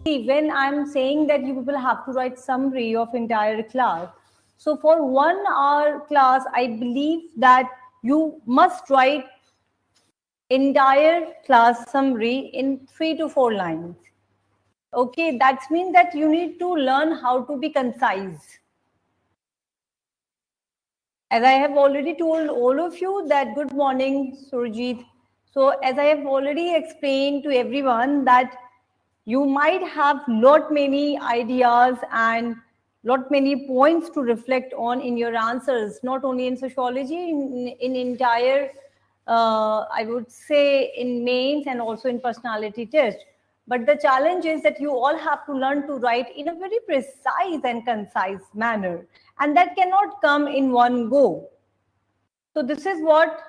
when I'm saying that you people have to write summary of entire class, so for 1 hour class, I believe that you must write entire class summary in 3 to 4 lines. Okay, that means that you need to learn how to be concise. As I have already told all of you that good morning, Surjit. So as I have already explained to everyone that you might have lot many ideas and lot many points to reflect on in your answers, not only in sociology, in entire, I would say in mains and also in personality test. But the challenge is that you all have to learn to write in a very precise and concise manner. And that cannot come in one go. So this is what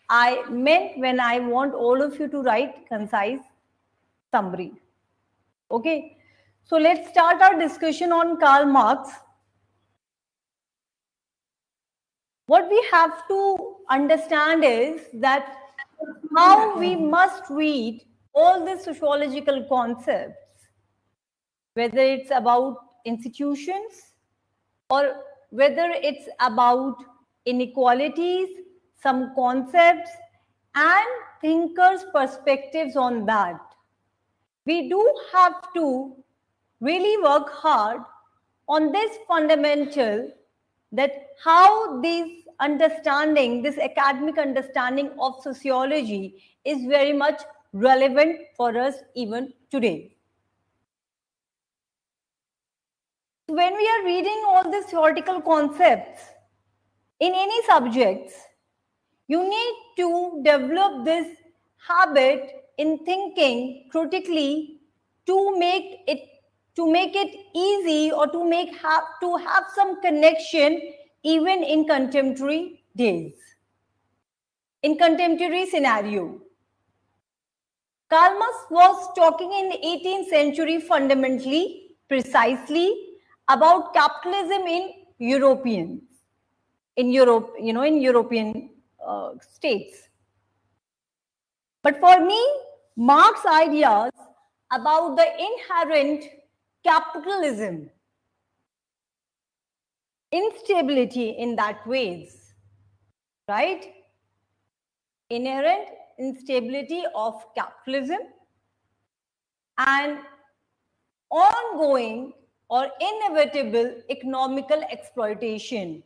I meant when I want all of you to write concise summary. Okay, so let's start our discussion on Karl Marx. What we have to understand is that how we must read all the sociological concepts, whether it's about institutions or whether it's about inequalities, some concepts and thinkers' perspectives on that. We do have to really work hard on this fundamental, that how this understanding, this academic understanding of sociology is very much relevant for us even today. When we are reading all these theoretical concepts in any subjects, you need to develop this habit in thinking critically to make it easy, or to have some connection even in contemporary days, in contemporary scenario. Karl Marx was talking in the 18th century fundamentally, precisely about capitalism in European states. But for me, Marx's ideas about the inherent capitalism, instability in that ways, right? Inherent instability of capitalism and ongoing or inevitable economical exploitation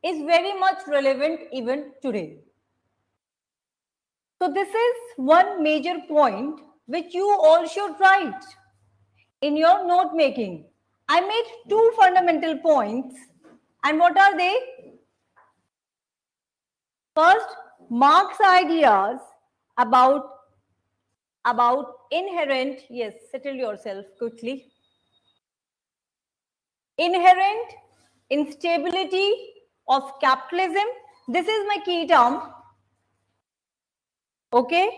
is very much relevant even today. So this is one major point which you all should write in your note making. I made 2 fundamental points, and what are they? First, Marx's ideas about inherent, yes, settle yourself quickly. Inherent instability of capitalism. This is my key term. Okay.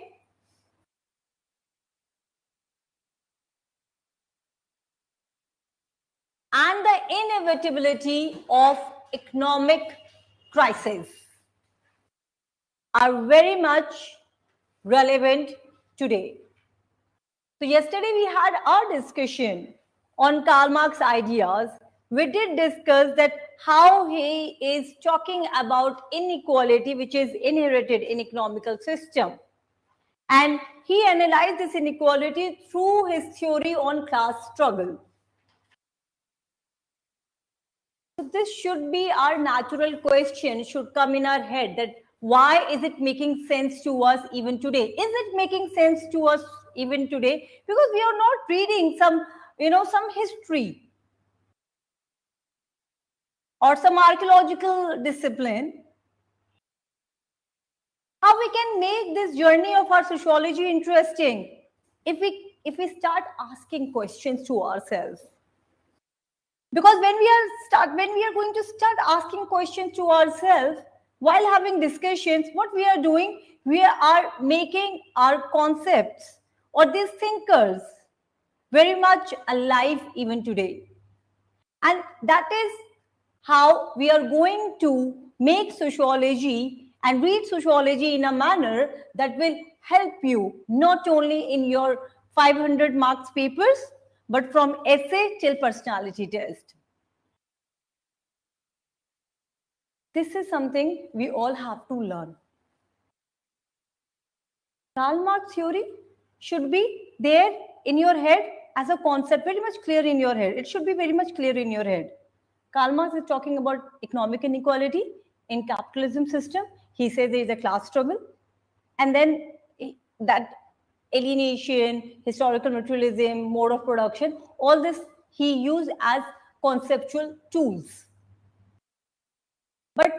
And the inevitability of economic crisis are very much relevant today. So yesterday we had our discussion on Karl Marx's ideas. We did discuss that how he is talking about inequality, which is inherited in economical system. And he analyzed this inequality through his theory on class struggle. So this should be our natural question, should come in our head, that why is it making sense to us even today? Is it making sense to us even today? Because we are not reading some history or some archaeological discipline. How we can make this journey of our sociology interesting if we start asking questions to ourselves. Because when we are going to start asking questions to ourselves while having discussions, what we are doing, we are making our concepts or these thinkers very much alive even today. And that is how we are going to make sociology and read sociology in a manner that will help you not only in your 500 marks papers, but from essay till personality test. This is something we all have to learn. Karl Marx theory should be there in your head as a concept, very much clear in your head. It should be very much clear in your head. Karl Marx is talking about economic inequality in capitalism system. He says there is a class struggle. And then that alienation, historical materialism, mode of production, all this he used as conceptual tools. But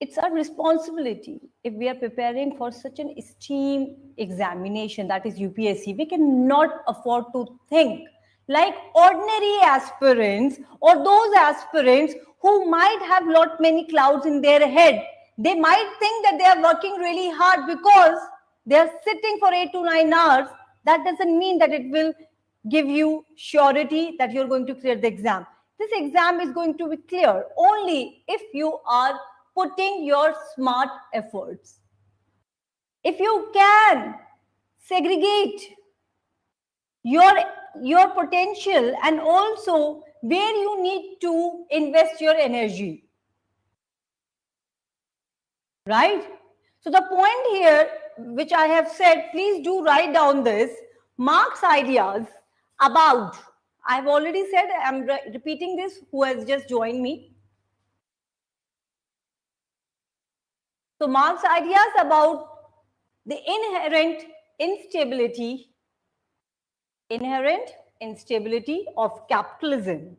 it's our responsibility if we are preparing for such an esteemed examination, that is UPSC, we cannot afford to think like ordinary aspirants or those aspirants who might have lot many clouds in their head. They might think that they are working really hard because they are sitting for 8 to 9 hours. That doesn't mean that it will give you surety that you're going to clear the exam. This exam is going to be clear only if you are putting your smart efforts. If you can segregate your potential and also where you need to invest your energy. Right? So the point here, which I have said, please do write down this, Marx ideas about, I've already said, I'm repeating this, who has just joined me. So Marx ideas about the inherent instability of capitalism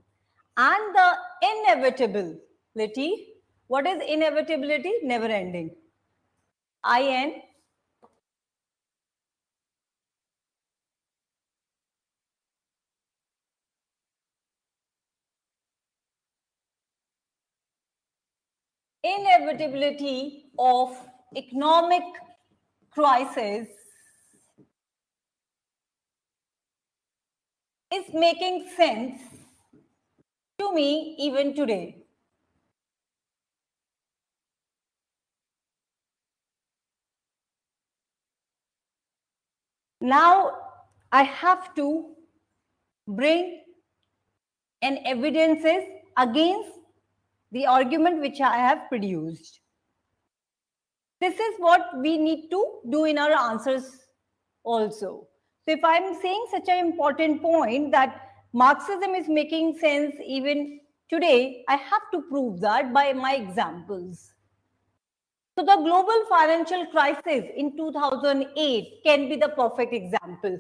and the inevitability. What is inevitability? Never ending. IN. Inevitability of economic crisis is making sense to me even today. Now I have to bring an evidences against the argument which I have produced. This is what we need to do in our answers also. So if I'm saying such an important point that Marxism is making sense even today, I have to prove that by my examples. So the global financial crisis in 2008 can be the perfect example.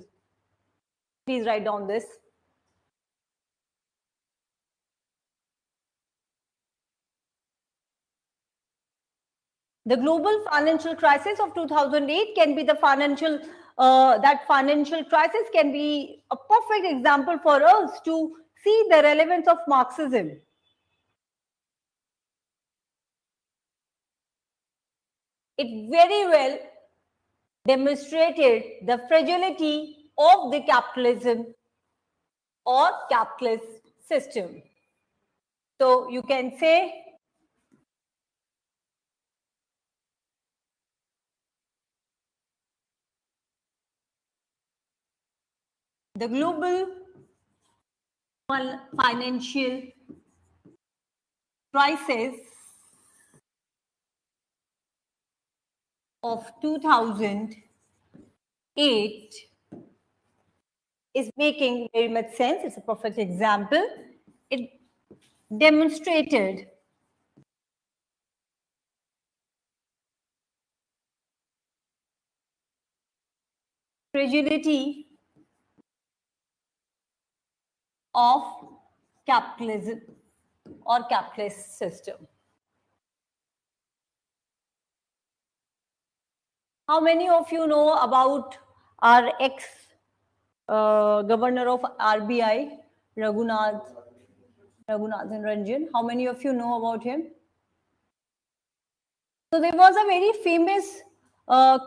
Please write down this. The global financial crisis of 2008 can be the financial crisis can be a perfect example for us to see the relevance of Marxism. It very well demonstrated the fragility of the capitalism or capitalist system. So you can say the global financial crisis of 2008 is making very much sense. It's a perfect example. It demonstrated fragility of capitalism or capitalist system. How many of you know about our ex-governor of RBI, Raghunathan Ranjan? How many of you know about him? So there was a very famous, not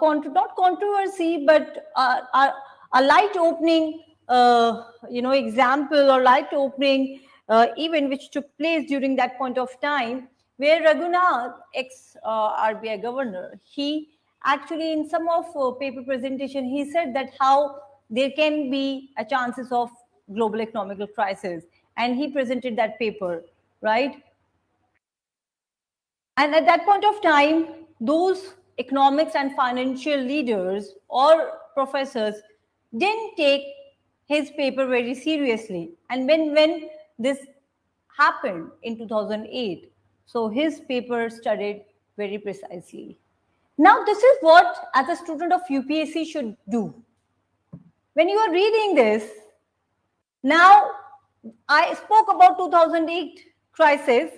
controversy, but a light opening, example or light opening event which took place during that point of time, where Raghunath, ex-RBI governor, he actually in some of paper presentation, he said that how there can be a chances of global economical crisis, and he presented that paper, right? And at that point of time, those economics and financial leaders or professors didn't take his paper very seriously. And when this happened in 2008, so his paper studied very precisely. Now, this is what, as a student of UPSC, should do. When you are reading this, now I spoke about 2008 crisis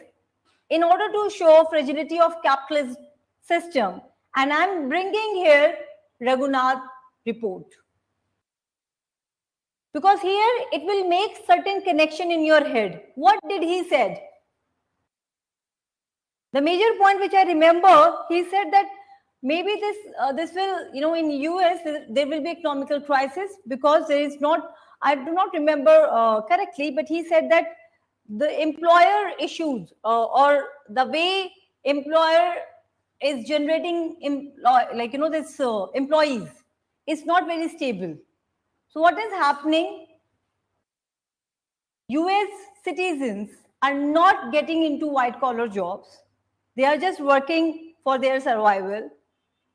in order to show fragility of capitalist system, and I'm bringing here Raghunath report, because here it will make certain connection in your head. What did he said? The major point which I remember, he said that maybe this will, you know, in US there will be economical crisis because there is not, I do not remember correctly, but he said that the employer issues or the way employer is generating employees is not very stable. So what is happening? US citizens are not getting into white collar jobs. They are just working for their survival,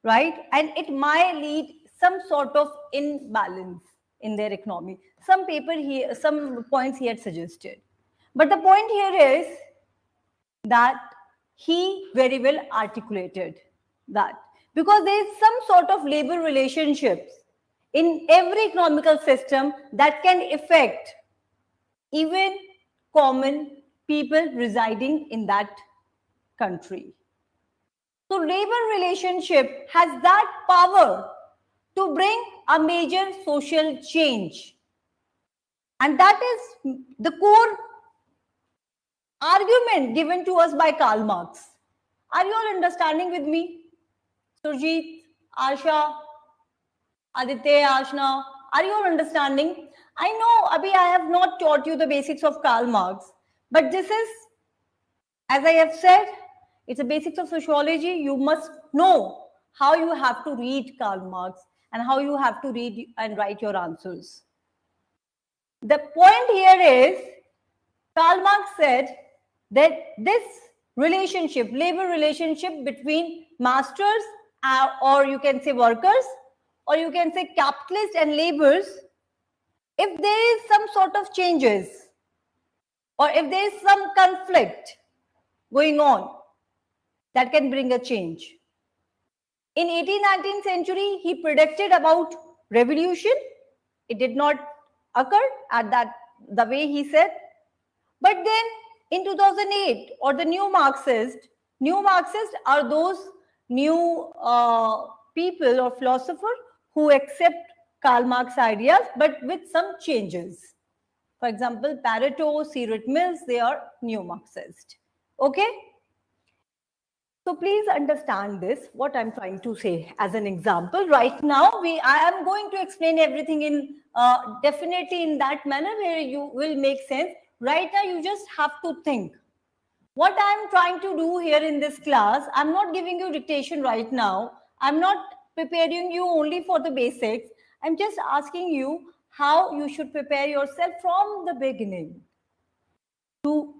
right? And it might lead some sort of imbalance in their economy. Some points he had suggested. But the point here is that he very well articulated that, because there is some sort of labor relationships in every economical system that can affect even common people residing in that country. So labor relationship has that power to bring a major social change. And that is the core argument given to us by Karl Marx. Are you all understanding with me? Surjit, Asha, Aditya, Ashna, are you all understanding? I know, Abhi, I have not taught you the basics of Karl Marx, but this is, as I have said, it's a basics of sociology. You must know how you have to read Karl Marx and how you have to read and write your answers. The point here is, Karl Marx said that this relationship, labor relationship between masters or you can say workers, or you can say capitalists and laborers, if there is some sort of changes or if there is some conflict going on, that can bring a change. In 18th, 19th century, he predicted about revolution. It did not occur at the way he said. But then in 2008, or the new Marxists are those new people or philosophers who accept Karl Marx ideas, but with some changes. For example, Pareto, Cyril Mills, they are new Marxists. Okay? So please understand this, what I'm trying to say as an example. Right now, I am going to explain everything in definitely in that manner where you will make sense. Right now, you just have to think. What I'm trying to do here in this class, I'm not giving you dictation right now. I'm not preparing you only for the basics. I'm just asking you how you should prepare yourself from the beginning to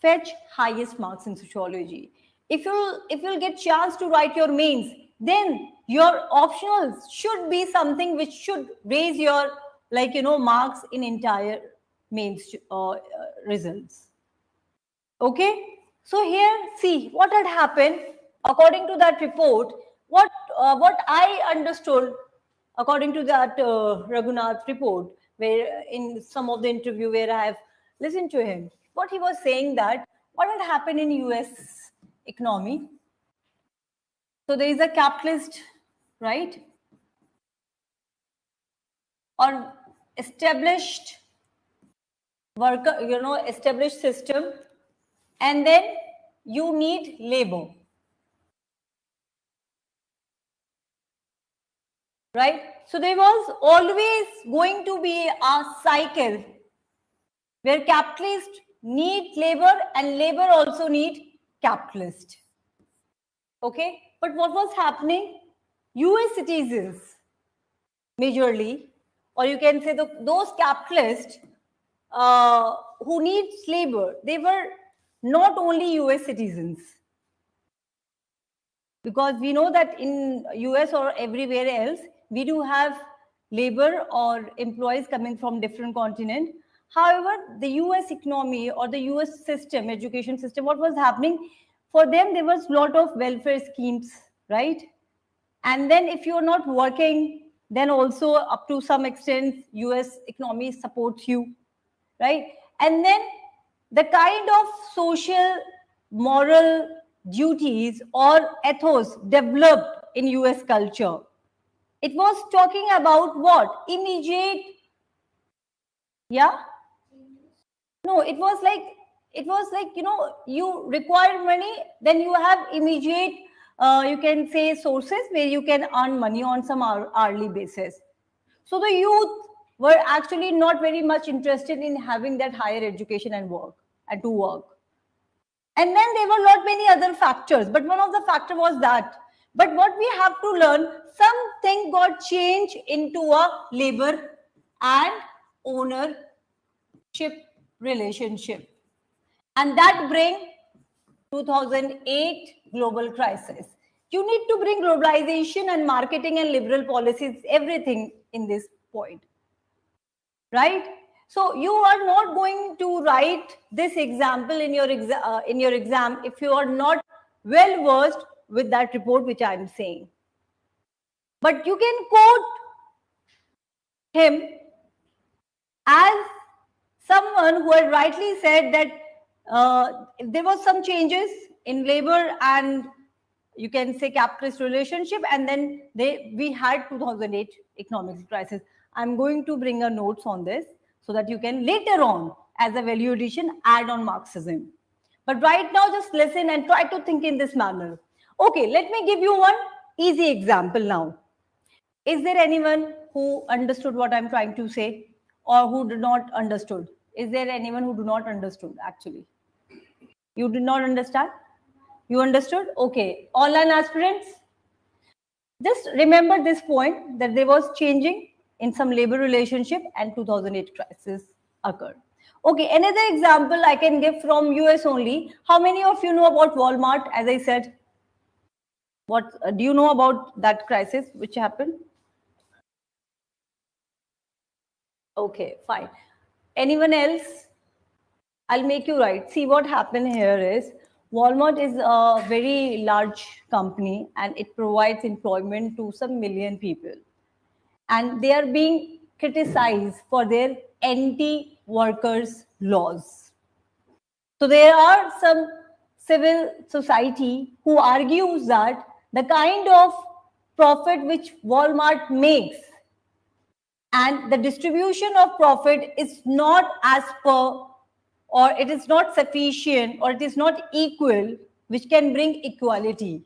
fetch highest marks in sociology. If you'll get chance to write your mains, then your optionals should be something which should raise your marks in entire mains results. Okay, so here see what had happened according to that report. What I understood according to that Raghunath report, where in some of the interview where I have listened to him, what he was saying that what had happened in US economy. So there is a capitalist, right, or established worker, established system, and then you need labor, right? So there was always going to be a cycle where capitalists need labor and labor also need capitalist. Okay, but what was happening? US citizens majorly, or you can say those capitalists who needs labor, they were not only US citizens. Because we know that in US or everywhere else, we do have labor or employees coming from different continent. However, the US economy or the US system, education system, what was happening for them, there was a lot of welfare schemes, right? And then if you're not working, then also up to some extent, US economy supports you, right? And then the kind of social, moral duties or ethos developed in US culture. It was talking about what? Immediate, yeah? No, it was like, you require money, then you have immediate, you can say sources where you can earn money on some hourly basis. So the youth were actually not very much interested in having that higher education and work and to work. And then there were not many other factors, but one of the factor was that. But what we have to learn, something got changed into a labor and ownership relationship. And that bring 2008 global crisis. You need to bring globalization and marketing and liberal policies, everything in this point, right? So you are not going to write this example in your exam if you are not well versed with that report which I am saying. But you can quote him as someone who had rightly said that there was some changes in labor and you can say capitalist relationship, and then we had 2008 economic crisis. I'm going to bring a notes on this so that you can later on, as a value addition, add on Marxism. But right now, just listen and try to think in this manner. Okay, let me give you one easy example now. Is there anyone who understood what I'm trying to say, or who did not understood? Is there anyone who do not understood actually? You did not understand? You understood? Okay. Online aspirants, just remember this point that there was changing in some labor relationship and 2008 crisis occurred. Okay, another example I can give from US only. How many of you know about Walmart? As I said, what do you know about that crisis which happened? Okay, fine. Anyone else? I'll make you right. See, what happened here is Walmart is a very large company and it provides employment to some million people. And they are being criticized for their anti-workers laws. So there are some civil society who argues that the kind of profit which Walmart makes and the distribution of profit is not as per, or it is not sufficient, or it is not equal, which can bring equality.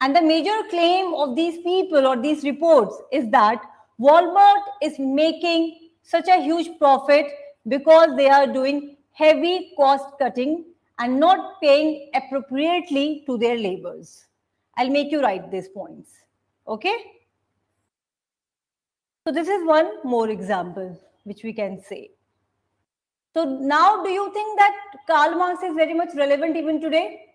And the major claim of these people or these reports is that Walmart is making such a huge profit because they are doing heavy cost cutting and not paying appropriately to their laborers. I'll make you write these points. Okay? So this is one more example which we can say. So now do you think that Karl Marx is very much relevant even today?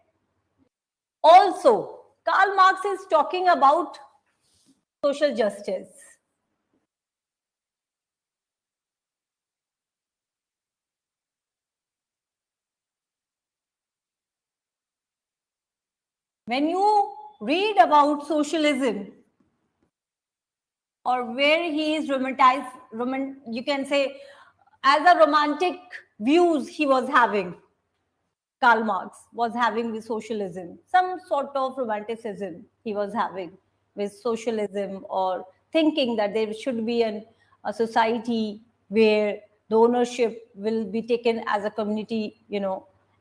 Also, Karl Marx is talking about social justice. When you read about socialism, or where he is romanticized, you can say as a romantic views he was having, Karl Marx was having with socialism, some sort of romanticism he was having with socialism, or thinking that there should be a society where the ownership will be taken as a community,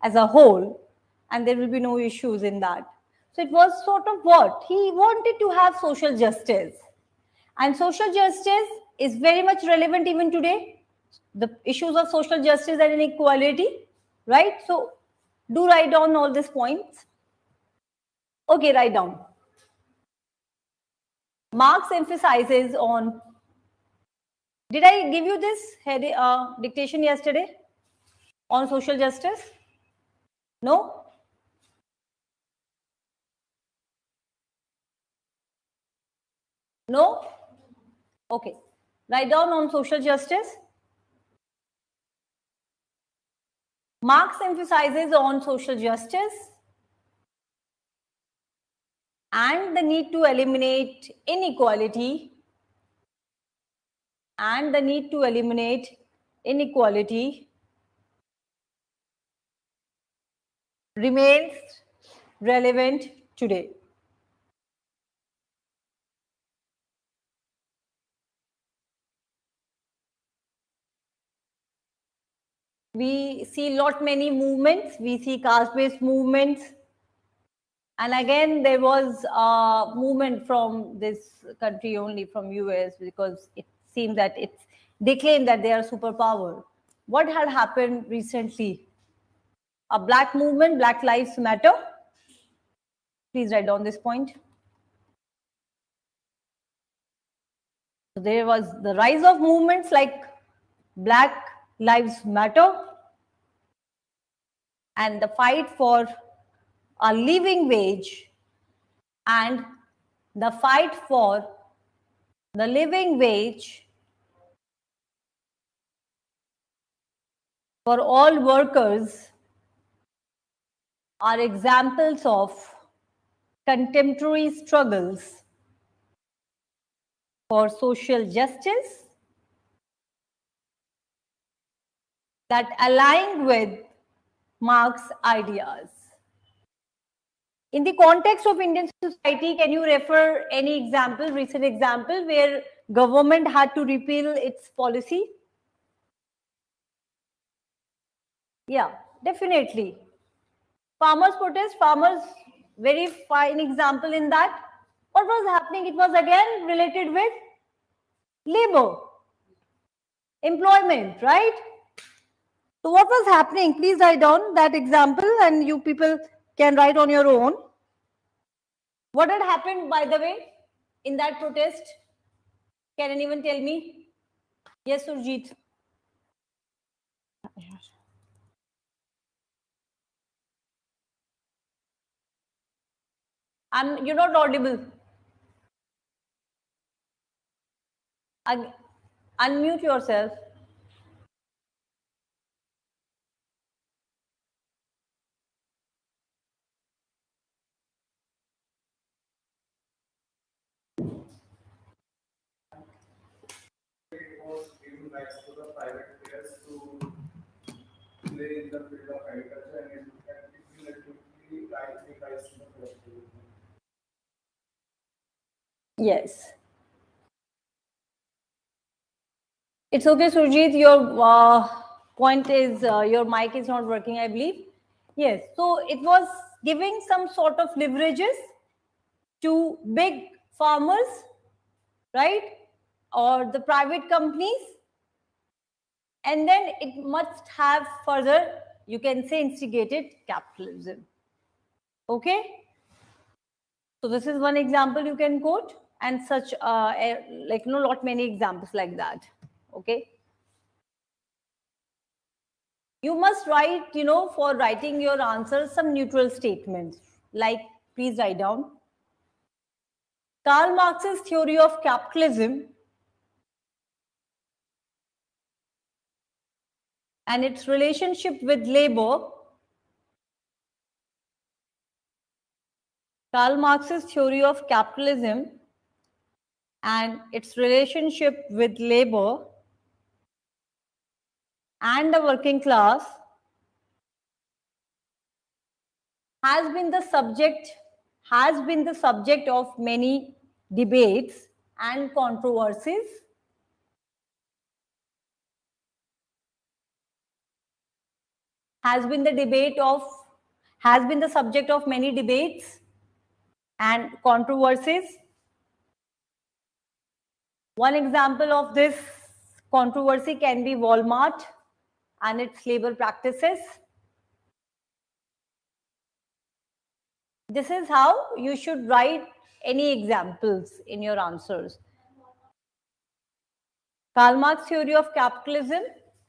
as a whole, and there will be no issues in that. So it was sort of what? He wanted to have social justice. And social justice is very much relevant even today. The issues of social justice and inequality, right? So do write down all these points. Okay, write down. Marx emphasizes on Did I give you this dictation yesterday on social justice? No? No? Okay. Write down on social justice. Marx emphasizes on social justice and the need to eliminate inequality remains relevant today. We see lot many movements. We see caste-based movements. And again, there was a movement from this country only, from US, because it seemed that they claim that they are superpower. What had happened recently? A black movement, Black Lives Matter. Please write down this point. So there was the rise of movements like Black Lives Matter and the fight for a living wage and the fight for the living wage for all workers are examples of contemporary struggles for social justice that align with Marx's ideas. In the context of Indian society, can you refer any example, recent example, where government had to repeal its policy? Yeah, definitely. Farmers protest, farmers, very fine example in that. What was happening? It was again related with labor, employment, right? So what was happening? Please write down that example and you people can write on your own. What had happened, by the way, in that protest? Can anyone tell me? Yes, Surjit. You're not audible. Unmute yourself. It was giving rights to the private players to play in the field of agriculture and it will ultimately give rise to the collectivism. Yes. It's okay, Surjit. Your point is your mic is not working, I believe. Yes. So it was giving some sort of leverages to big farmers, right? Or the private companies. And then it must have further, you can say, instigated capitalism. Okay? So this is one example you can quote, and such like lot many examples like that. Okay? You must write, for writing your answers, some neutral statements. Like, please write down. Karl Marx's theory of capitalism and its relationship with labor. Karl Marx's theory of capitalism and its relationship with labor and the working class has been the subject of many debates and controversies. Has been the subject of many debates and controversies. One example of this controversy can be Walmart and its labor practices. This is how you should write any examples in your answers. Karl Marx theory of capitalism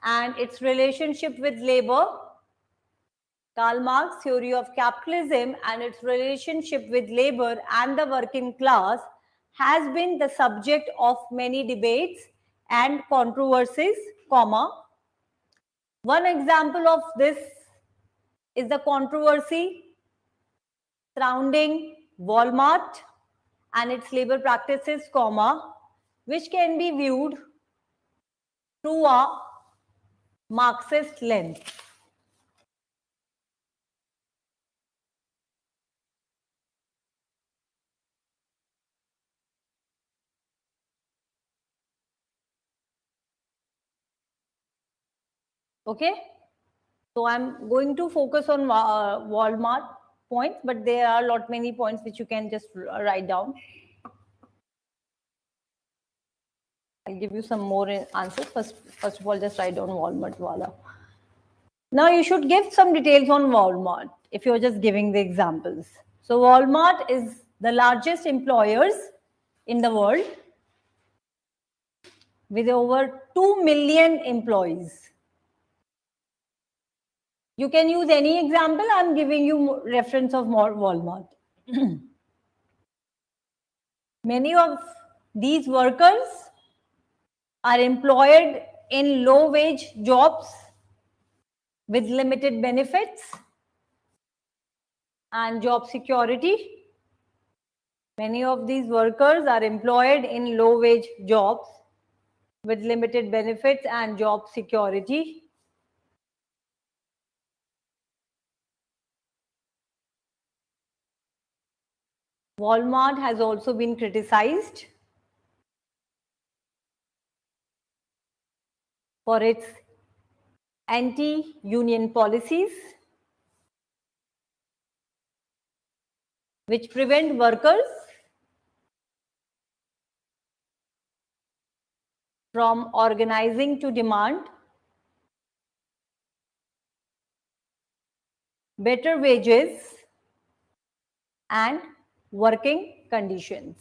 and its relationship with labor. Karl Marx theory of capitalism and its relationship with labor and the working class has been the subject of many debates and controversies, comma. One example of this is the controversy surrounding Walmart and its labor practices, comma, which can be viewed through a Marxist lens. Okay, so I'm going to focus on Walmart points, but there are many points which you can just write down. I'll give you some more answers. First of all, just write down Walmart wala. Now you should give some details on Walmart if you're just giving the examples. So Walmart is the largest employers in the world with over 2 million employees. You can use any example. I'm giving you reference of Walmart. Many of these workers are employed in low-wage jobs with limited benefits and job security. Many of these workers are employed in low-wage jobs with limited benefits and job security. Walmart has also been criticized for its anti-union policies, which prevent workers from organizing to demand better wages and working conditions.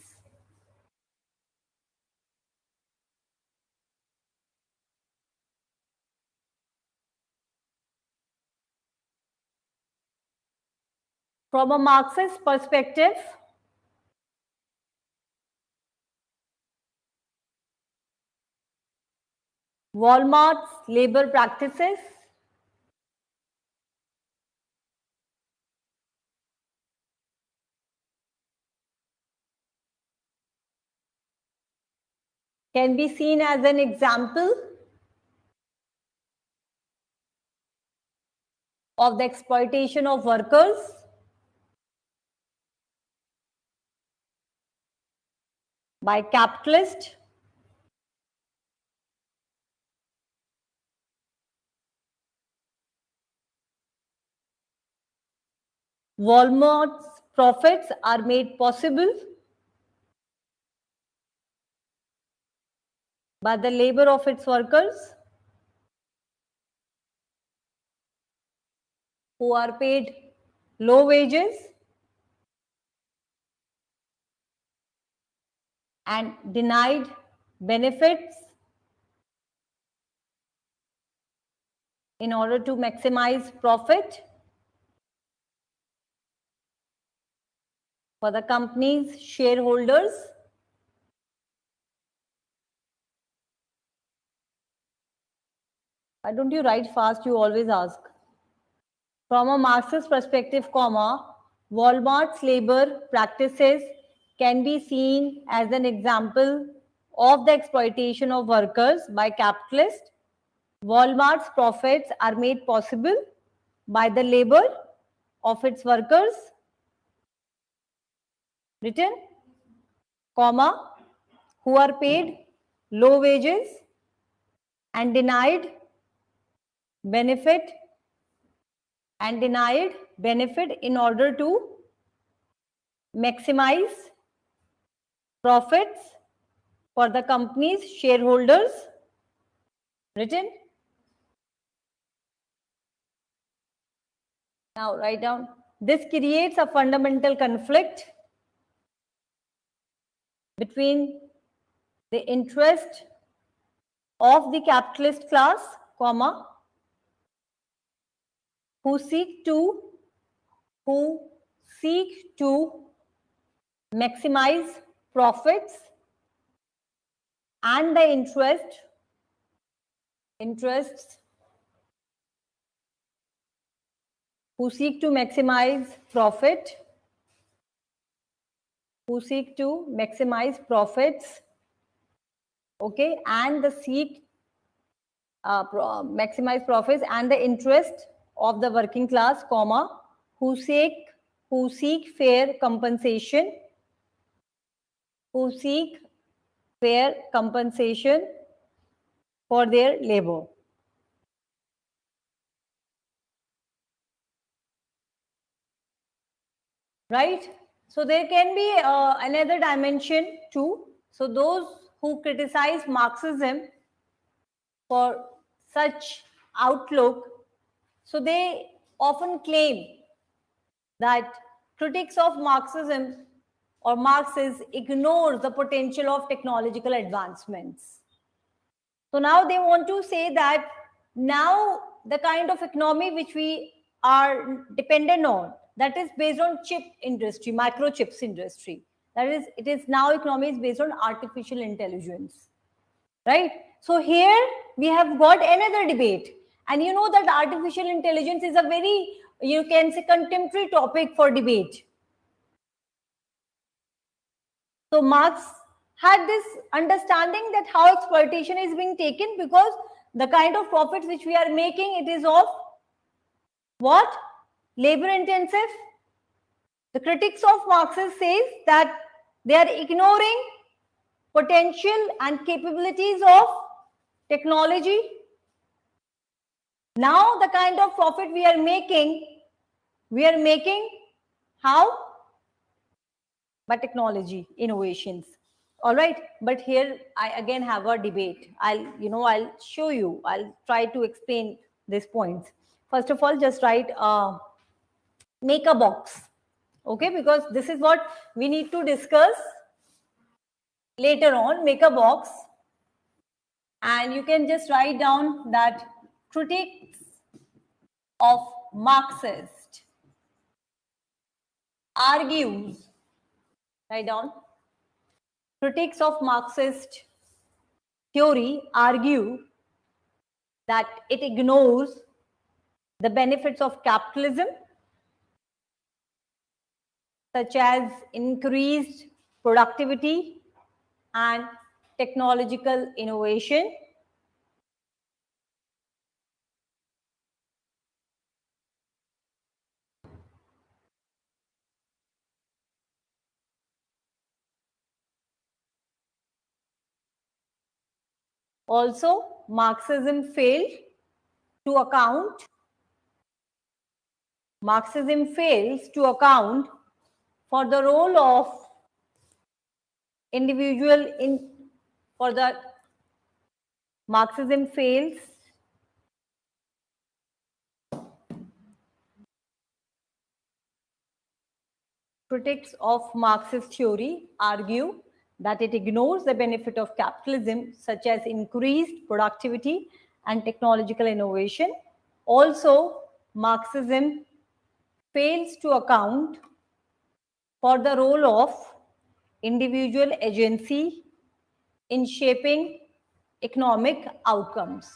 From a Marxist perspective, Walmart's labor practices can be seen as an example of the exploitation of workers by capitalists Walmart's profits are made possible by the labor of its workers who are paid low wages and denied benefits in order to maximize profit for the company's shareholders. Why don't you write fast? You always ask. From a Marxist perspective, comma, Walmart's labor practices can be seen as an example of the exploitation of workers by capitalists. Walmart's profits are made possible by the labor of its workers, written, comma, who are paid low wages and denied benefit in order to maximize profits for the company's shareholders, written. Now write down. This creates a fundamental conflict between the interest of the capitalist class, comma, who seek to maximize profits and the interests who seek to maximize profits, okay, and the maximize profits and the interest of the working class, comma, who seek fair compensation, for their labor. Right? So there can be another dimension too. So those who criticize Marxism for such outlook, so they often claim that critics of Marxism or Marxists ignore the potential of technological advancements. So now they want to say that now the kind of economy which we are dependent on, that is based on chip industry, microchips industry. That is, it is now economy is based on artificial intelligence, right? So here we have got another debate, and you know that artificial intelligence is a very, you can say, contemporary topic for debate. So Marx had this understanding that how exploitation is being taken, because the kind of profits which we are making, it is of what? Labor intensive. The critics of Marxist says that they are ignoring potential and capabilities of technology. Now the kind of profit we are making how? By technology, innovations. All right, but here I again have a debate. I'll show you. I'll try to explain these points. First of all, just write make a box, okay, because this is what we need to discuss later on. Make a box, and you can just write down that critics of Marxist argues. Write down. Critics of Marxist theory argue that it ignores the benefits of capitalism, such as increased productivity and technological innovation. Also, Marxism fails to account for the role of individual Marxism fails critics of Marxist theory argue that it ignores the benefit of capitalism, such as increased productivity and technological innovation. Also, Marxism fails to account for the role of individual agency in shaping economic outcomes.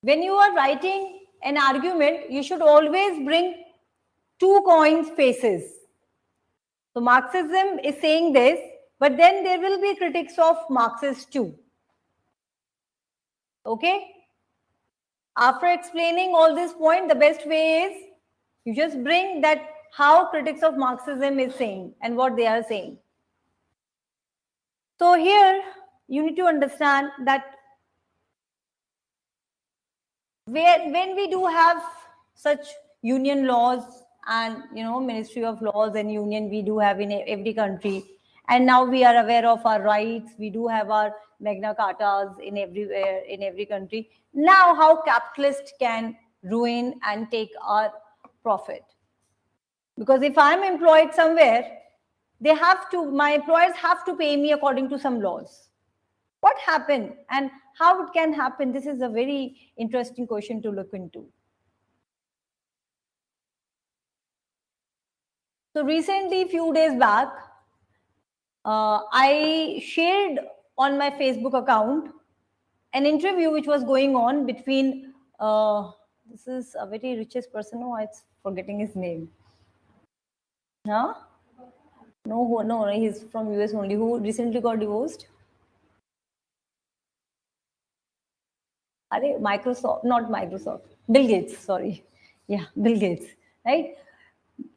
When you are writing an argument, you should always bring two coins faces. So Marxism is saying this, but then there will be critics of Marxist too. Okay? After explaining all this point, the best way is you just bring that how critics of Marxism is saying and what they are saying. So here you need to understand that when we do have such union laws and Ministry of Laws and union we do have in every country, and now we are aware of our rights, we do have our Magna Cartas in every country. Now how capitalist can ruin and take our profit? Because if I'm employed somewhere my employers have to pay me according to some laws. What happened and how it can happen? This is a very interesting question to look into. So recently, few days back, I shared on my Facebook account an interview which was going on between, this is a very richest person, no, I'm forgetting his name. Huh? No, he's from US only, who recently got divorced. Microsoft, not Microsoft, Bill Gates, sorry. Yeah, Bill Gates, right?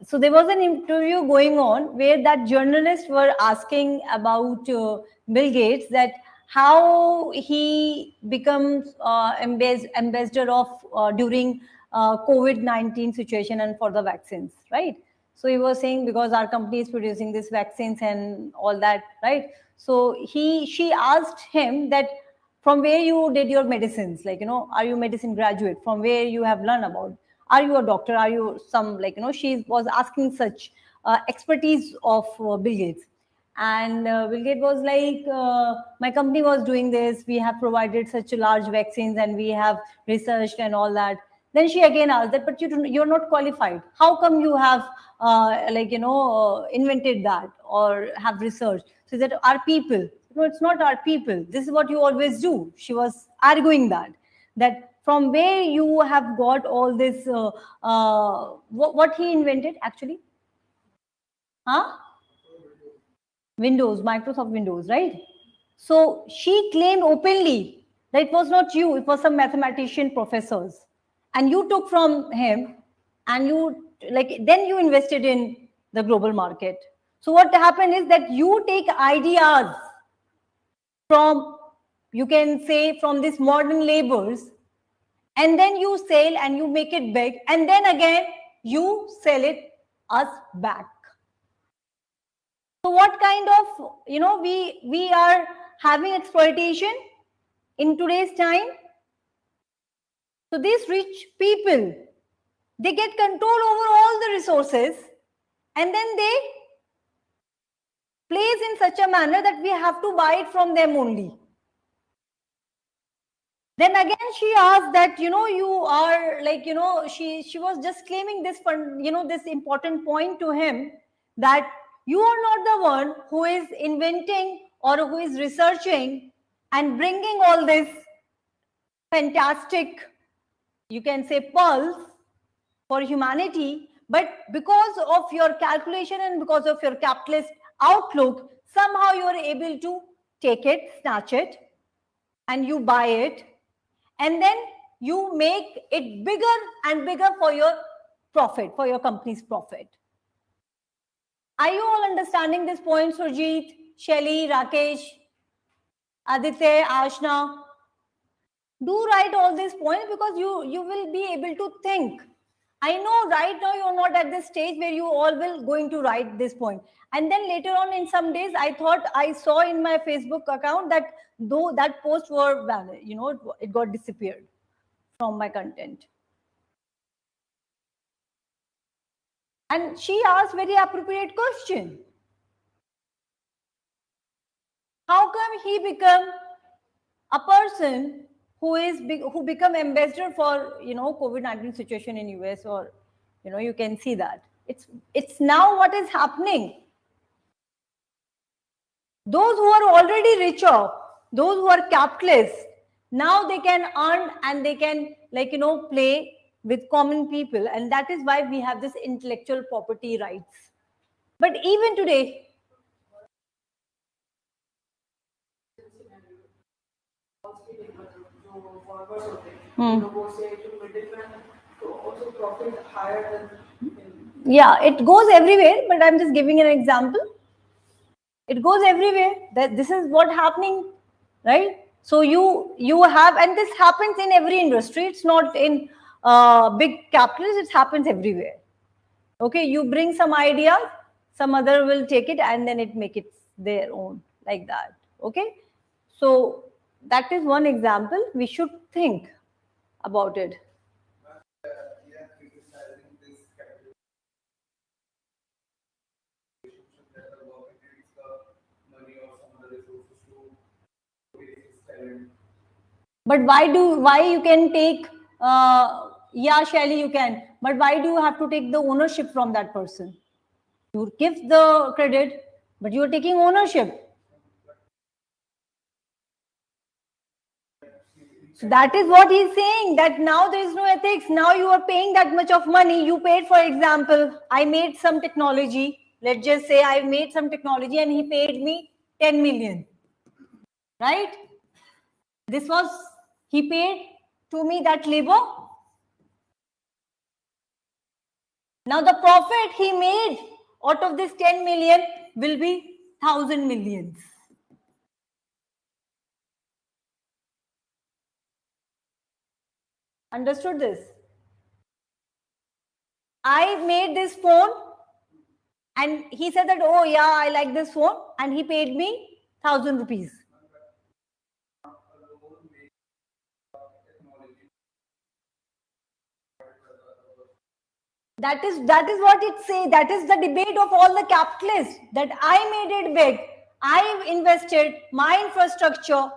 So there was an interview going on where that journalists were asking about Bill Gates, that how he becomes ambassador of during COVID-19 situation and for the vaccines, right? So he was saying because our company is producing these vaccines and all that, right? So she asked him that from where you did your medicines, like, are you medicine graduate, from where you have learned about, are you a doctor, are you some, like, she was asking such expertise of Bill Gates. And Bill Gates was like, my company was doing this, we have provided such large vaccines and we have researched and all that. Then she again asked that, but you're not qualified, how come you have invented that or have researched? So that our people, no, it's not our people, this is what you always do. She was arguing that from where you have got all this, what he invented actually? Huh? Windows, Microsoft Windows, right? So she claimed openly that it was not you, it was some mathematician professors. And you took from him and you, like, then you invested in the global market. So what happened is that you take ideas from, you can say, from these modern labors, and then you sell and you make it big, and then again you sell it us back. So what kind of, we are having exploitation in today's time. So these rich people, they get control over all the resources, and then they place in such a manner that we have to buy it from them only. Then again she asked that, you are like, she was just claiming this, this important point to him, that you are not the one who is inventing or who is researching and bringing all this fantastic, you can say, pulse for humanity, but because of your calculation and because of your capitalist outlook, somehow you are able to take it, snatch it, and you buy it, and then you make it bigger and bigger for your profit, for your company's profit. Are you all understanding this point, Surjit, Shelly, Rakesh, Aditya, Ashna? Do write all these points because you will be able to think. I know right now you're not at this stage where you all will going to write this point. And then later on in some days, I thought I saw in my Facebook account that though that post were valid, it got disappeared from my content. And she asked very appropriate question. How come he become a person who become ambassador for COVID-19 situation in US, or you can see that it's now what is happening. Those who are already richer, those who are capitalists, now they can earn and they can play with common people, and that is why we have this intellectual property rights. But even today, yeah, it goes everywhere, but I'm just giving an example. It goes everywhere, that this is what happening, right? So you have, and this happens in every industry, it's not in big capitalists, it happens everywhere. Okay, you bring some idea, some other will take it and then it make it their own, like that. Okay, so that is one example. We should think about it. talent. But why you can take, yeah, Shelly, you can, but why do you have to take the ownership from that person? You give the credit, but you're taking ownership. So that is what he's saying, that now there is no ethics. Now you are paying that much of money. You paid, for example, I made some technology. Let's just say I made some technology and he paid me 10 million. Right? He paid to me that labor. Now the profit he made out of this 10 million will be 1,000 millions. Understood this? I made this phone and he said that, oh yeah, I like this phone, and he paid me 1,000 rupees. That is what it says. That is the debate of all the capitalists, that I made it big. I invested my infrastructure,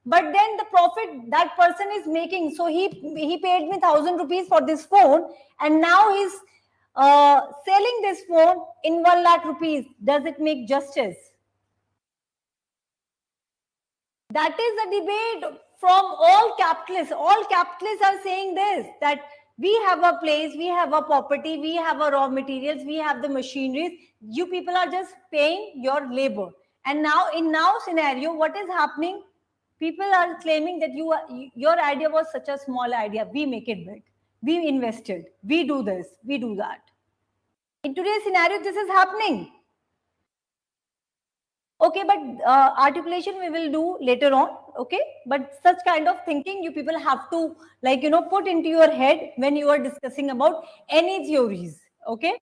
but then the profit that person is making. So he paid me 1,000 rupees for this phone, and now he's selling this phone in 1 lakh rupees. Does it make justice? That is a debate from all capitalists. All capitalists are saying this, that we have a place, we have a property, we have a raw materials, we have the machineries. You people are just paying your labor. And now in now scenario, what is happening? People are claiming that your idea was such a small idea. We make it big. We invested. We do this. We do that. In today's scenario, this is happening. Okay, but articulation we will do later on. Okay, but such kind of thinking you people have to, like, put into your head when you are discussing about any theories. Okay,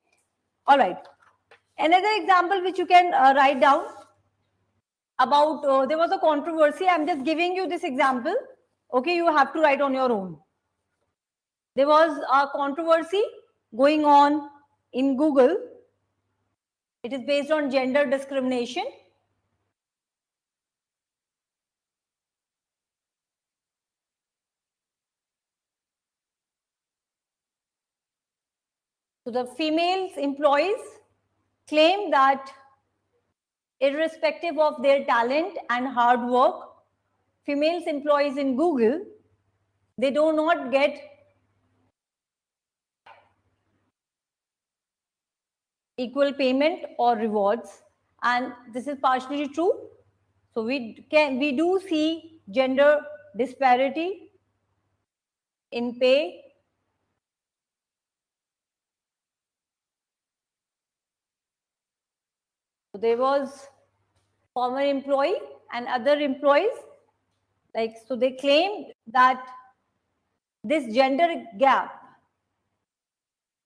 all right. Another example which you can write down about, there was a controversy. I'm just giving you this example. Okay, you have to write on your own. There was a controversy going on in Google. It is based on gender discrimination. So the female employees claim that irrespective of their talent and hard work, female employees in Google, they do not get equal payment or rewards. And this is partially true. So we do see gender disparity in pay. So there was former employee and other employees, so they claimed that this gender gap,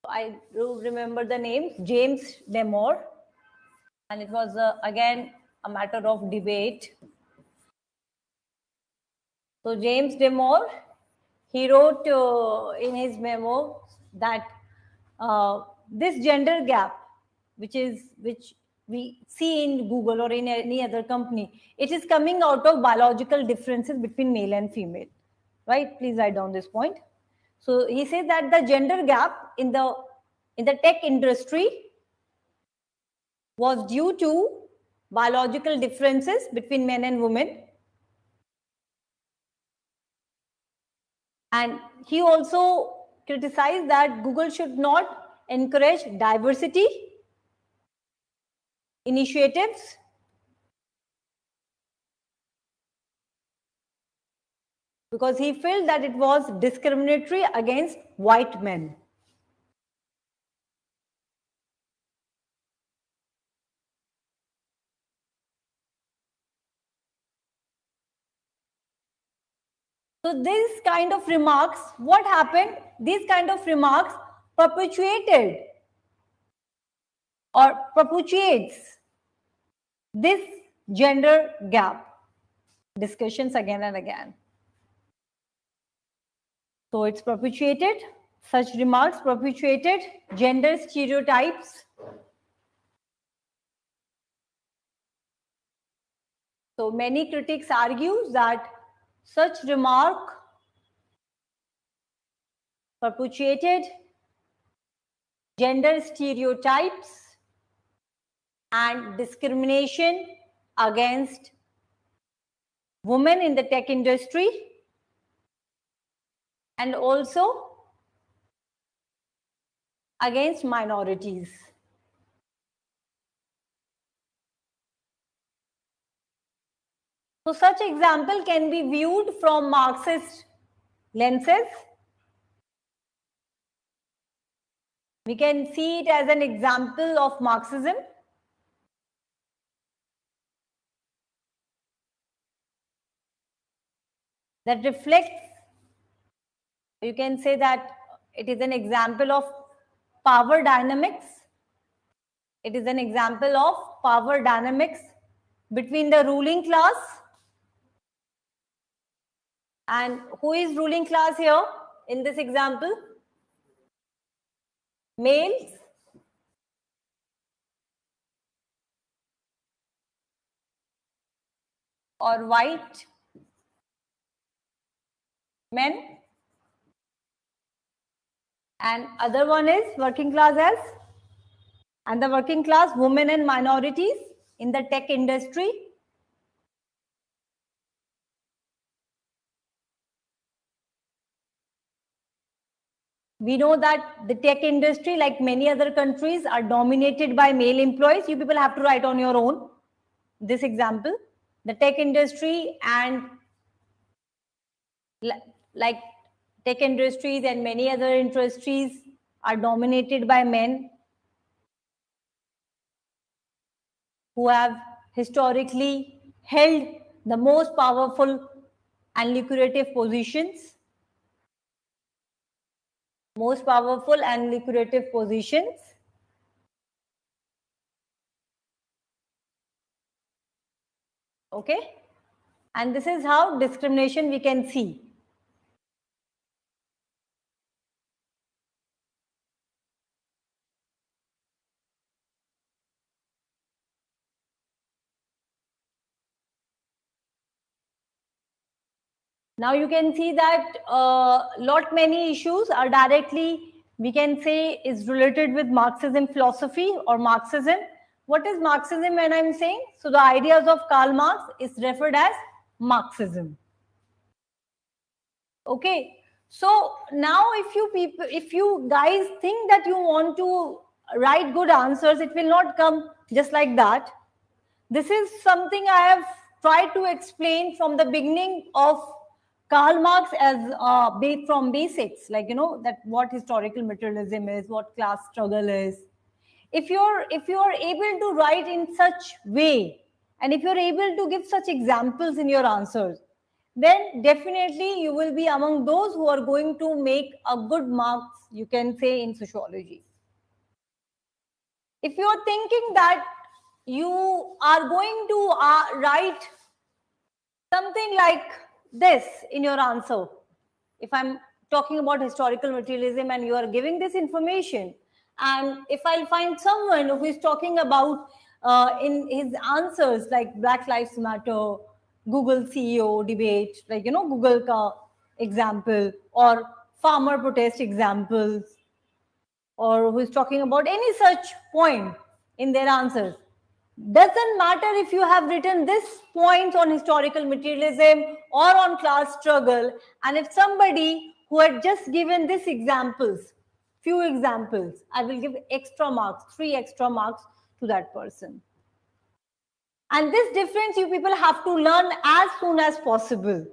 I do remember the names, James Damore, and it was again a matter of debate. So James Damore, he wrote in his memo that this gender gap, which we see in Google or in any other company, it is coming out of biological differences between male and female. Right? Please write down this point. So he says that the gender gap in the tech industry was due to biological differences between men and women. And he also criticized that Google should not encourage diversity initiatives because he felt that it was discriminatory against white men. So these kind of remarks, what happened? These kind of remarks perpetuated or perpetuates this gender gap discussions again and again. So it's perpetuated, such remarks perpetuated gender stereotypes. So many critics argue that Such remark perpetuated gender stereotypes and discrimination against women in the tech industry and also against minorities. So such example can be viewed from Marxist lenses. We can see it as an example of Marxism. That reflects, you can say that it is an example of power dynamics. It is an example of power dynamics between the ruling class. And who is ruling class here in this example? Males. Or white men. And other one is working class as, and the working class women and minorities in the tech industry. We know that the tech industry, like many other countries, are dominated by male employees. You people have to write on your own this example. The tech industry and like tech industries and many other industries are dominated by men who have historically held the most powerful and lucrative positions. Most powerful and lucrative positions. Okay. And this is how discrimination we can see. Now you can see that lot many issues are directly, we can say, is related with Marxism philosophy or Marxism. What is Marxism when I'm saying? So the ideas of Karl Marx is referred as Marxism. Okay. So now if you guys think that you want to write good answers, it will not come just like that. This is something I have tried to explain from the beginning of Karl Marx as from basics, like, you know, that what historical materialism is, what class struggle is. If you're able to write in such way, and if you're able to give such examples in your answers, then definitely you will be among those who are going to make a good marks, you can say, in sociology. If you're thinking that you are going to write something like this in your answer, if I'm talking about historical materialism and you are giving this information, and if I'll find someone who is talking about in his answers like Black Lives Matter, Google CEO debate, like, you know, Google ka example, or farmer protest examples, or who is talking about any such point in their answers, doesn't matter if you have written this points on historical materialism or on class struggle, and if somebody who had just given these examples, few examples, I will give extra marks, 3 extra marks to that person. And this difference you people have to learn as soon as possible.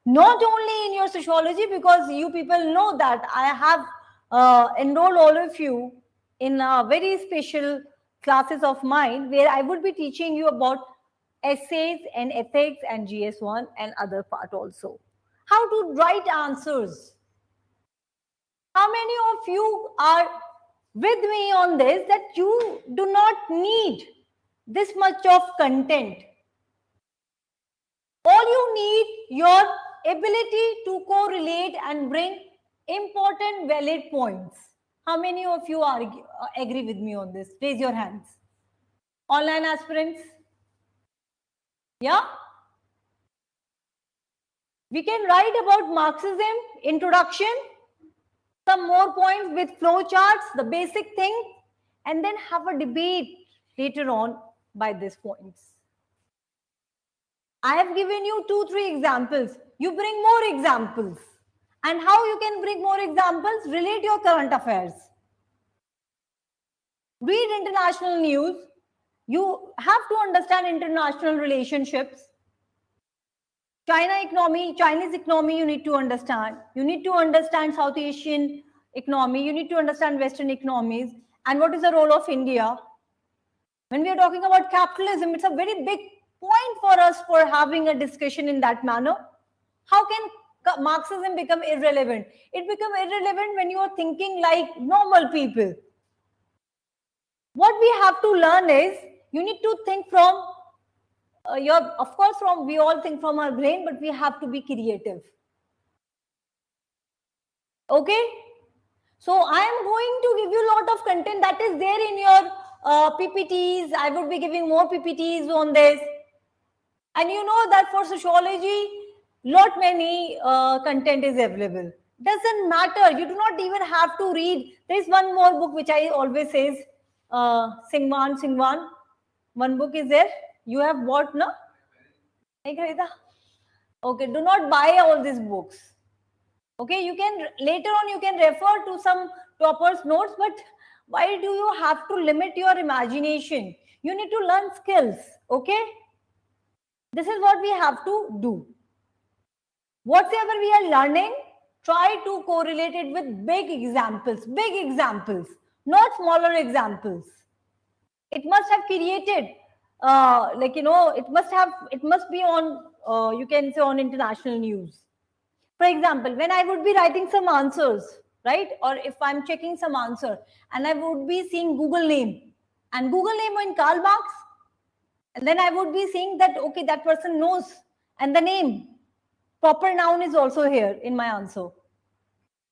Not only in your sociology, because you people know that I have enrolled all of you in very special classes of mine where I would be teaching you about essays and ethics and GS1 and other part also. How to write answers. How many of you are with me on this, that you do not need this much of content? All you need your ability to correlate and bring important valid points. How many of you agree with me on this? Raise your hands. Online aspirants? Yeah? We can write about Marxism, introduction, some more points with flow charts, the basic thing, and then have a debate later on by these points. I have given you 2-3 examples. You bring more examples. And how you can bring more examples? Relate your current affairs. Read international news. You have to understand international relationships. Chinese economy, you need to understand. You need to understand South Asian economy. You need to understand Western economies. And what is the role of India? When we are talking about capitalism, it's a very big point for us for having a discussion in that manner. How can Marxism become irrelevant? It becomes irrelevant when you are thinking like normal people. What we have to learn is you need to think from we all think from our brain, but we have to be creative. Okay? So I am going to give you a lot of content that is there in your PPTs. I would be giving more PPTs on this. And you know that for sociology, lot many content is available. Doesn't matter. You do not even have to read. There is one more book which I always says, Singwan. One book is there. You have bought, no? Okay, do not buy all these books. Okay, you can later on you can refer to some toppers notes, but why do you have to limit your imagination? You need to learn skills. Okay, this is what we have to do. Whatever we are learning, try to correlate it with big examples, not smaller examples. It must have created, it must be on, you can say on international news. For example, when I would be writing some answers, right? Or if I'm checking some answer and I would be seeing Google name and Google name in Karl Marx, and then I would be seeing that, okay, that person knows and the name, proper noun is also here in my answer.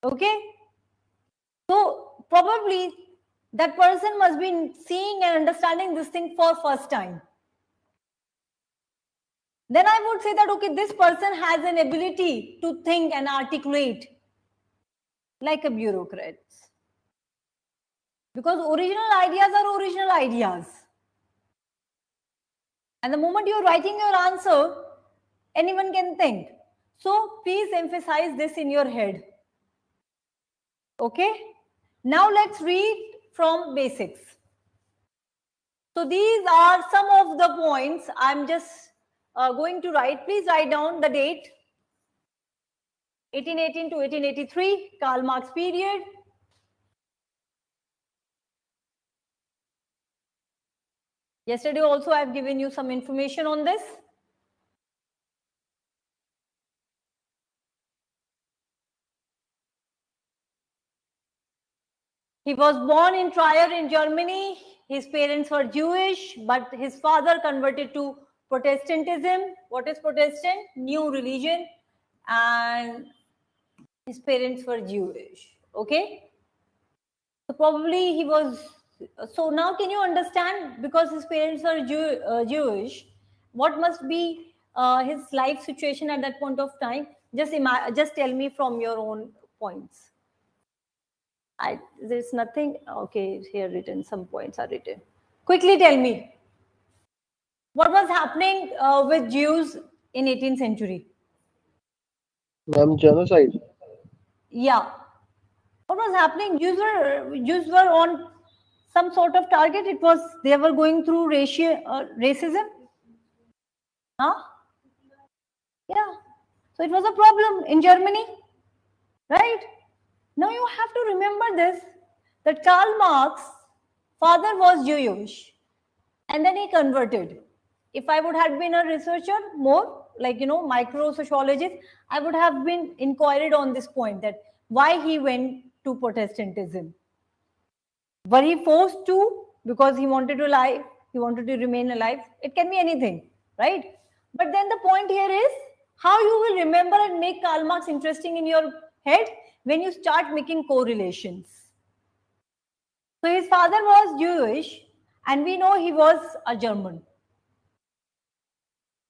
Okay. So probably that person must be seeing and understanding this thing for first time. Then I would say that, okay, this person has an ability to think and articulate like a bureaucrat. Because original ideas are original ideas. And the moment you're writing your answer, anyone can think. So please emphasize this in your head. Okay? Now let's read from basics. So these are some of the points I'm just going to write. Please write down the date. 1818 to 1883, Karl Marx period. Yesterday also I've given you some information on this. He was born in Trier in Germany. His parents were Jewish, but his father converted to Protestantism. What is Protestant? New religion. And his parents were Jewish. Okay. So probably he was. So now can you understand, because his parents are Jewish, what must be his life situation at that point of time? Just tell me from your own points. There's nothing. Okay, here written, some points are written. Quickly tell me. What was happening with Jews in 18th century? Genocide. Yeah. What was happening? Jews were on some sort of target. They were going through racism. Huh? Yeah. So it was a problem in Germany, right? Now you have to remember this, that Karl Marx, father was Jewish, and then he converted. If I would have been a researcher, more like, micro sociologist, I would have been inquired on this point, that why he went to Protestantism. Were he forced to because he wanted to live, he wanted to remain alive? It can be anything, right? But then the point here is how you will remember and make Karl Marx interesting in your head when you start making correlations. So his father was Jewish, and we know he was a German.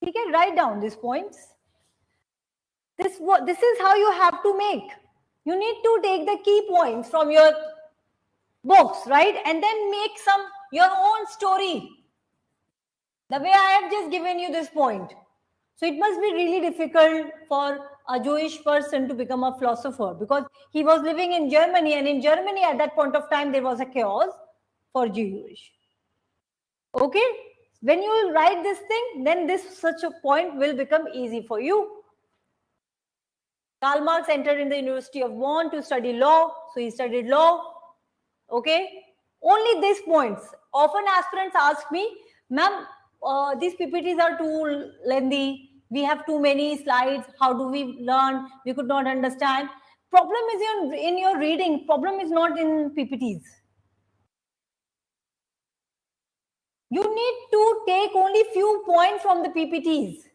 He can write down these points. This is how you have to make. You need to take the key points from your books, right? And then make your own story. The way I have just given you this point. So it must be really difficult for a Jewish person to become a philosopher, because he was living in Germany, and in Germany at that point of time there was a chaos for Jewish. Okay, when you will write this thing, then such a point will become easy for you. Karl Marx entered in the University of Bonn to study law, so he studied law. Okay, only these points. Often aspirants ask me, ma'am, these PPTs are too lengthy. We have too many slides. How do we learn? We could not understand. Problem is in your reading. Problem is not in PPTs. You need to take only few points from the PPTs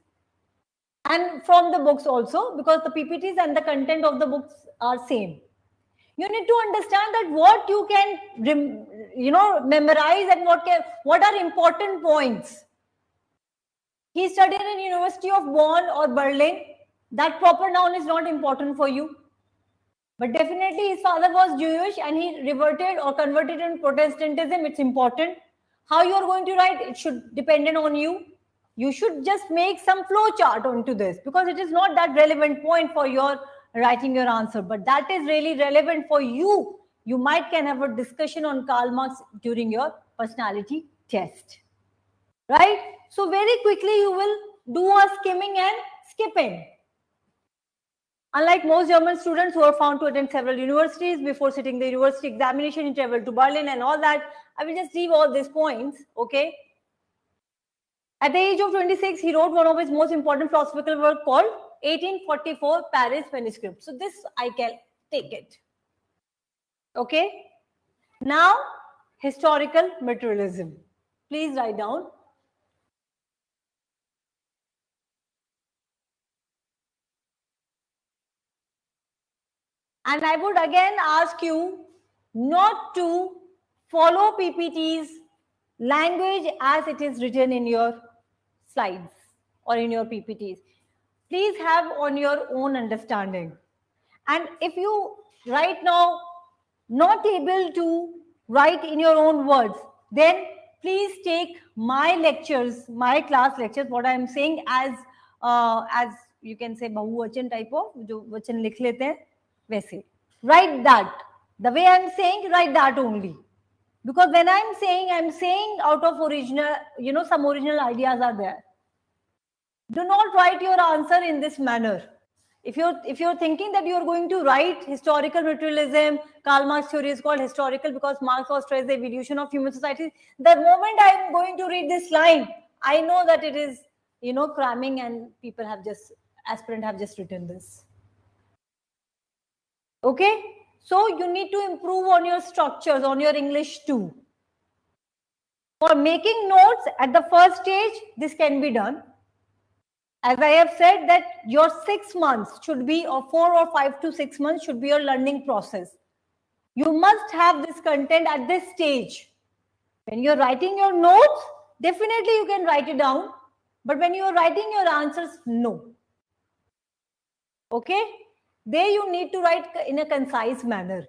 and from the books also, because the PPTs and the content of the books are same. You need to understand that what you can, memorize, and what are important points. He studied in University of Bonn or Berlin. That proper noun is not important for you. But definitely his father was Jewish and he reverted or converted in Protestantism. It's important. How you are going to write, it should depend on you. You should just make some flow chart onto this, because it is not that relevant point for your writing your answer, but that is really relevant for you. You can have a discussion on Karl Marx during your personality test, right? So very quickly you will do a skimming and skipping. Unlike most German students who are found to attend several universities before sitting the university examination, he traveled to Berlin and all that. I will just leave all these points, okay? At the age of 26, he wrote one of his most important philosophical work called 1844 Paris Manuscript. So this I can take it. Okay. Now, historical materialism. Please write down. And I would again ask you not to follow PPT's language as it is written in your slides or in your PPTs. Please have on your own understanding. And if you right now not able to write in your own words, then please take my lectures, my class lectures, what I am saying as you can say bahuvachan type of, jo vachan likh lete hain, वैसे write that the way I'm saying, write that only, because when I'm saying out of original, some original ideas are there. Do not write your answer in this manner. If you're thinking that you're going to write historical materialism, Karl Marx theory is called historical because Marx was traced the evolution of human society. The moment I'm going to read this line, I know that it is cramming, and aspirant have just written this. Okay, so you need to improve on your structures, on your English too. For making notes at the first stage, this can be done. As I have said that your 6 months should be, or 4 or 5 to 6 months should be your learning process. You must have this content at this stage. When you're writing your notes, definitely you can write it down. But when you're writing your answers, no. Okay? There you need to write in a concise manner.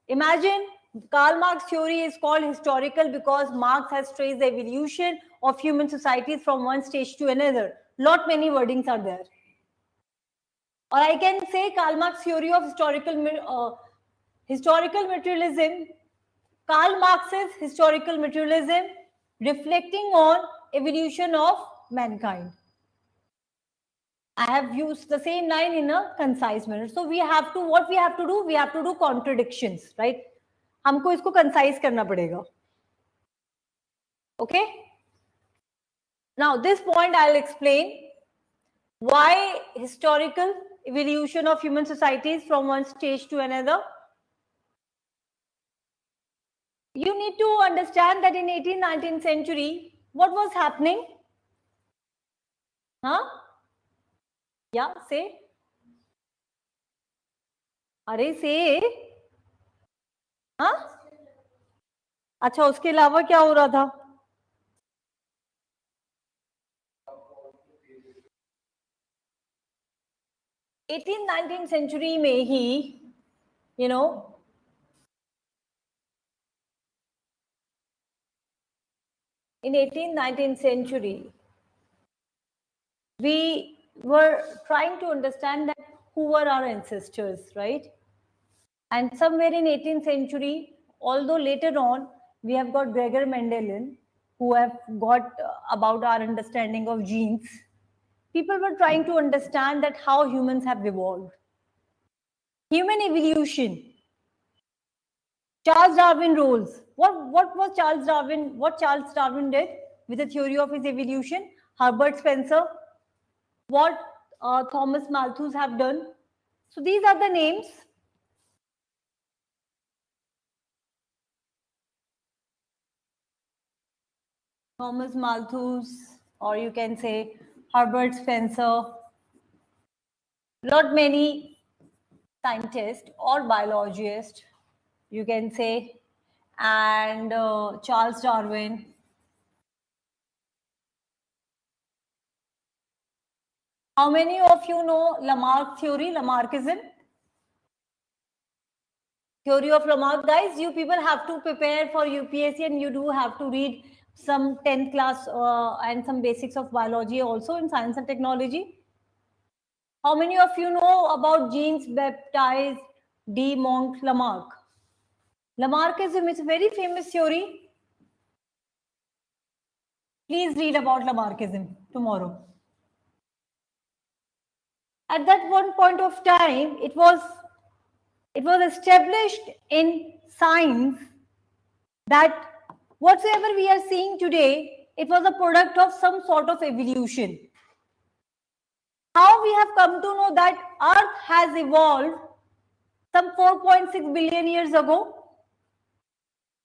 Imagine Karl Marx theory is called historical because Marx has traced the evolution of human societies from one stage to another. Lot many wordings are there. Or I can say Karl Marx theory of historical materialism. Karl Marx's historical materialism reflecting on evolution of mankind. I have used the same line in a concise manner. So what we have to do? We have to do contradictions, right? हमको इसको concise करना पड़ेगा. Okay? Now this point I'll explain why historical evolution of human societies from one stage to another. You need to understand that in 18th, 19th century, what was happening? Huh? Yeah, say. अरे say. हाँ? अच्छा, उसके अलावा क्या हो रहा था? 18th 19th century में ही, you know, in 18th 19th century, we were trying to understand that who were our ancestors, right? And somewhere in 18th century, although later on we have got Gregor Mendelian, who have got about our understanding of genes, people were trying to understand that how humans have evolved. Human evolution. Charles Darwin rules. What was Charles Darwin? What Charles Darwin did with the theory of his evolution? Herbert Spencer. What Thomas Malthus have done. So these are the names. Thomas Malthus, or you can say Herbert Spencer. Not many scientists or biologists, you can say, and Charles Darwin. How many of you know Lamarck theory, Lamarckism? Theory of Lamarck, guys, you people have to prepare for UPSC and you do have to read some 10th class and some basics of biology also in science and technology. How many of you know about Jean-Baptiste de Montt-Lamarck? Lamarckism is a very famous theory. Please read about Lamarckism tomorrow. At that one point of time, it was established in science that whatsoever we are seeing today, it was a product of some sort of evolution. How we have come to know that Earth has evolved some 4.6 billion years ago?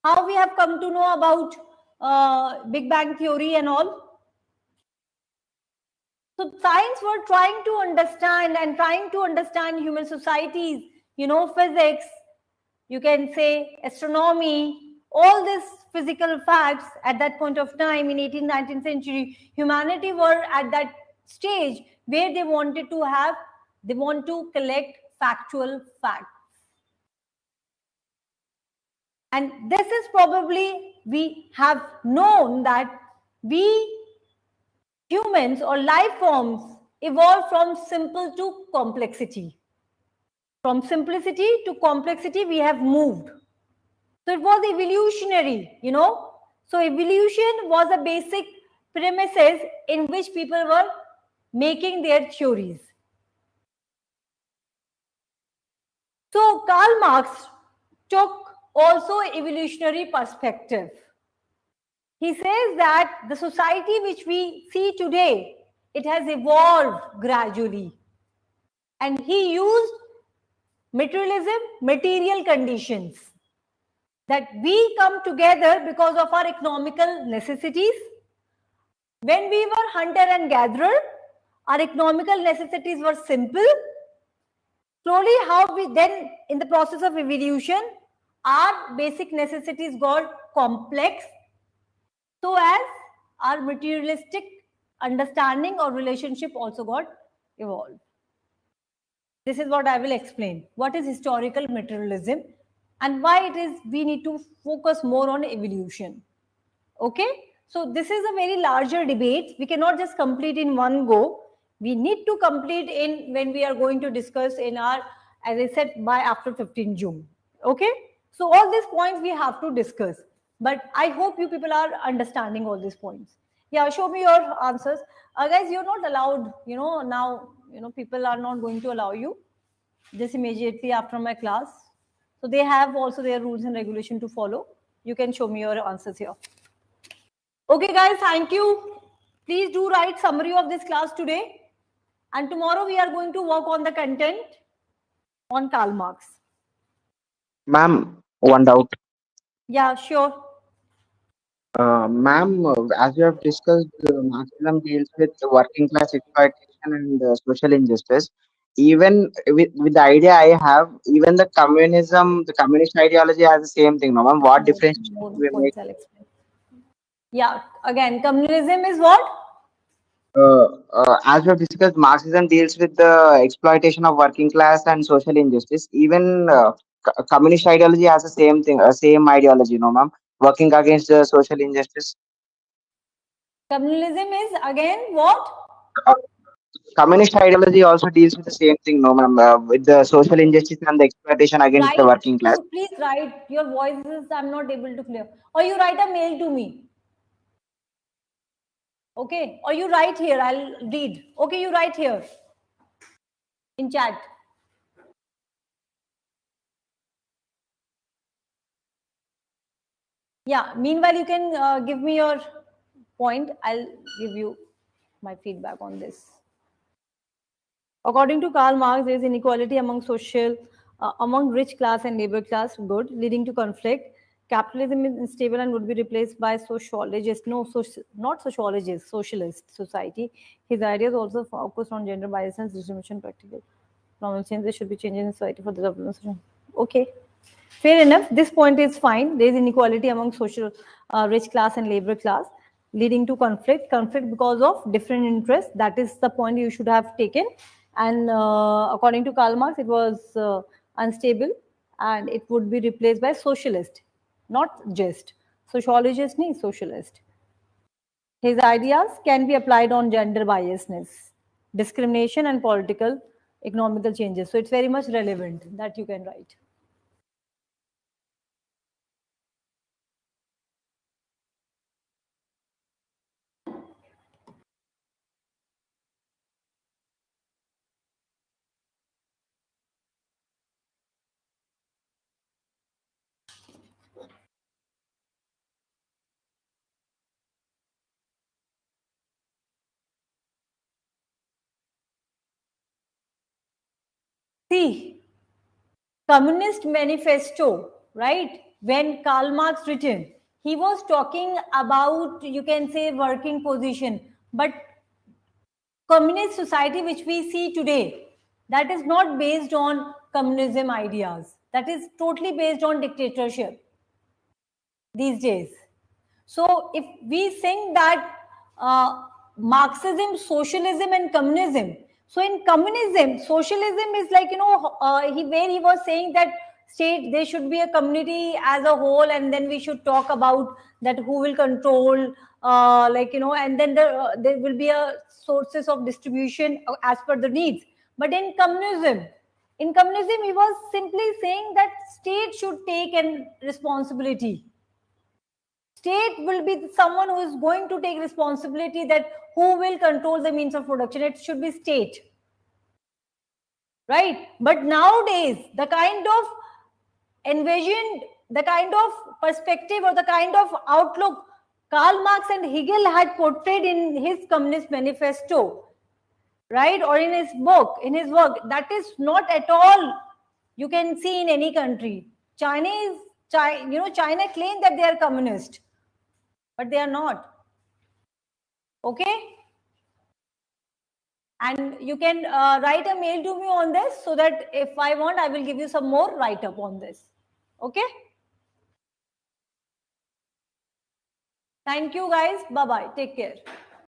How we have come to know about Big Bang theory and all? So science were trying to understand human societies, you know, physics, you can say astronomy, all these physical facts at that point of time in 18th, 19th century, humanity were at that stage where they want to collect factual facts. And this is probably, we have known that we humans or life forms evolved from simple to complexity. From simplicity to complexity, we have moved. So it was evolutionary, you know. So evolution was a basic premises in which people were making their theories. So Karl Marx took also evolutionary perspective. He says that the society which we see today, it has evolved gradually. And he used materialism, material conditions. That we come together because of our economical necessities. When we were hunter and gatherer, our economical necessities were simple. Slowly, how we then, in the process of evolution, our basic necessities got complex, so as our materialistic understanding or relationship also got evolved. This is what I will explain. What is historical materialism and why it is we need to focus more on evolution. Okay? So this is a very larger debate. We cannot just complete in one go. We need to complete in when we are going to discuss in our, as I said, by after 15 June. Okay? So all these points we have to discuss. But I hope you people are understanding all these points. Yeah, show me your answers. Guys, you're not allowed, you know, now, you know, people are not going to allow you just immediately after my class. So they have also their rules and regulation to follow. You can show me your answers here. Okay, guys, thank you. Please do write summary of this class today. And tomorrow we are going to work on the content on Karl Marx. Ma'am, one doubt. Yeah, sure. Ma'am, as you have discussed, Marxism deals with working class exploitation and social injustice. Even with the idea I have, even the communism, the communist ideology has the same thing. No, ma'am. What differentiation More do we make? points I'll explain. Yeah, again, communism is what? As we've discussed, Marxism deals with the exploitation of working class and social injustice. Even communist ideology has the same thing, same ideology, no, ma'am, working against the social injustice. Communalism is again what? Uh, Communist ideology also deals with the same thing, no, ma'am, with the social injustice and the exploitation against the Write. working class. You please write. Your voices I'm not able to clear. Or you write a mail to me. Okay. Or you write here. I'll read. Okay. You write here in chat. Yeah. Meanwhile, you can give me your point. I'll give you my feedback on this. According to Karl Marx, there is inequality among rich class and labor class, good, leading to conflict. Capitalism is unstable and would be replaced by sociologists, not sociologists, socialist society. His ideas also focused on gender bias and distribution practical. Normal changes should be changing in society for the development. Okay. Fair enough. This point is fine. There is inequality among rich class and labor class, leading to conflict. Conflict because of different interests. That is the point you should have taken. And according to Karl Marx, it was unstable, and it would be replaced by socialist, not just sociologist, nahi socialist. His ideas can be applied on gender biasness, discrimination, and political, economical changes. So it's very much relevant that you can write. See, Communist Manifesto, right? When Karl Marx written, he was talking about, you can say, working position. But communist society which we see today, that is not based on communism ideas. That is totally based on dictatorship these days. So if we think that Marxism, socialism, and communism. So in communism, socialism is like, where he was saying that state, there should be a community as a whole, and then we should talk about that who will control, and then there will be a sources of distribution as per the needs. But in communism, he was simply saying that state should take an responsibility. State will be someone who is going to take responsibility, that who will control the means of production. It should be state, right? But nowadays, the kind of envisioned, the kind of perspective or the kind of outlook Karl Marx and Hegel had portrayed in his Communist Manifesto, right, or in his work, that is not at all you can see in any country. China claims that they are communist, but they are not. Okay. And you can write a mail to me on this, so that if I want, I will give you some more write up on this. Okay. Thank you guys. Bye bye. Take care.